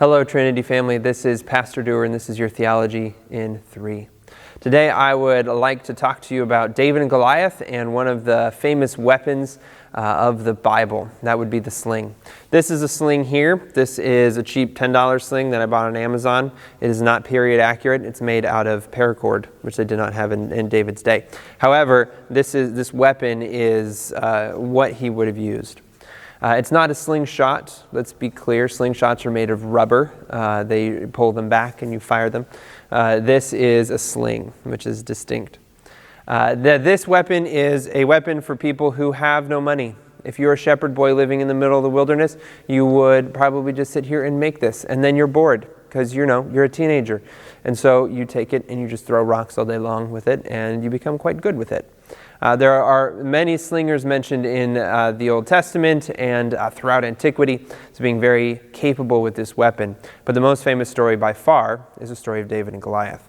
Hello, Trinity family. This is Pastor Dewar, and this is your Theology in 3. Today, I would like to talk to you about David and Goliath and one of the famous weapons of the Bible. That would be the sling. This is a sling here. This is a cheap $10 sling that I bought on Amazon. It is not period accurate. It's made out of paracord, which they did not have in David's day. However, this weapon is what he would have used. It's not a slingshot. Let's be clear. Slingshots are made of rubber. They pull them back and you fire them. This is a sling, which is distinct. This weapon is a weapon for people who have no money. If you're a shepherd boy living in the middle of the wilderness, you would probably just sit here and make this. And then you're bored because you're a teenager. And so you take it and you just throw rocks all day long with it and you become quite good with it. There are many slingers mentioned in the Old Testament and throughout antiquity as being very capable with this weapon. But the most famous story by far is the story of David and Goliath.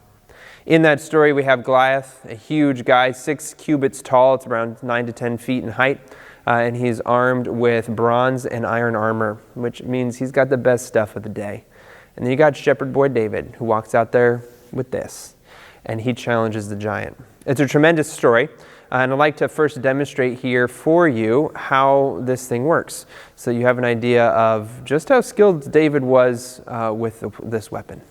In that story, we have Goliath, a huge guy, 6 cubits tall. It's around 9 to 10 feet in height. And he's armed with bronze and iron armor, which means he's got the best stuff of the day. And then you got shepherd boy David, who walks out there with this. And he challenges the giant. It's a tremendous story. And I'd like to first demonstrate here for you how this thing works, so you have an idea of just how skilled David was with this weapon.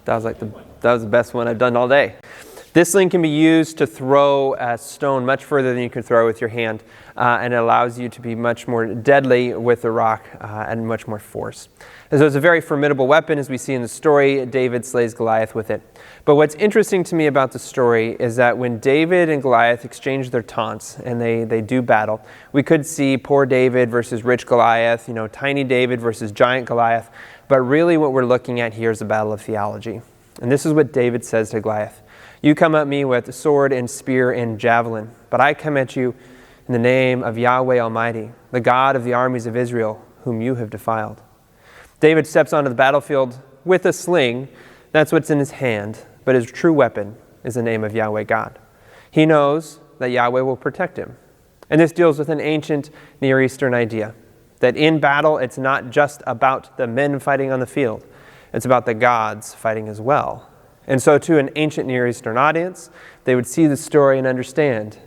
That was the best one I've done all day. This sling can be used to throw a stone much further than you can throw with your hand, and it allows you to be much more deadly with the rock and much more force. And so it's a very formidable weapon, as we see in the story. David slays Goliath with it. But what's interesting to me about the story is that when David and Goliath exchange their taunts and they do battle, we could see poor David versus rich Goliath, tiny David versus giant Goliath. But really what we're looking at here is a battle of theology. And this is what David says to Goliath. You come at me with sword and spear and javelin, but I come at you in the name of Yahweh Almighty, the God of the armies of Israel, whom you have defiled. David steps onto the battlefield with a sling. That's what's in his hand. But his true weapon is the name of Yahweh God. He knows that Yahweh will protect him. And this deals with an ancient Near Eastern idea that in battle, it's not just about the men fighting on the field. It's about the gods fighting as well. And so to an ancient Near Eastern audience, they would see the story and understand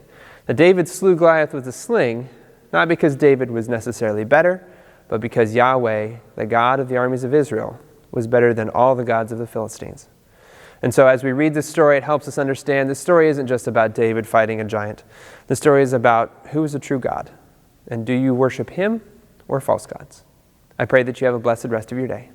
that David slew Goliath with a sling, not because David was necessarily better, but because Yahweh, the God of the armies of Israel, was better than all the gods of the Philistines. And so as we read this story, it helps us understand this story isn't just about David fighting a giant. The story is about who is the true God, and do you worship him or false gods? I pray that you have a blessed rest of your day.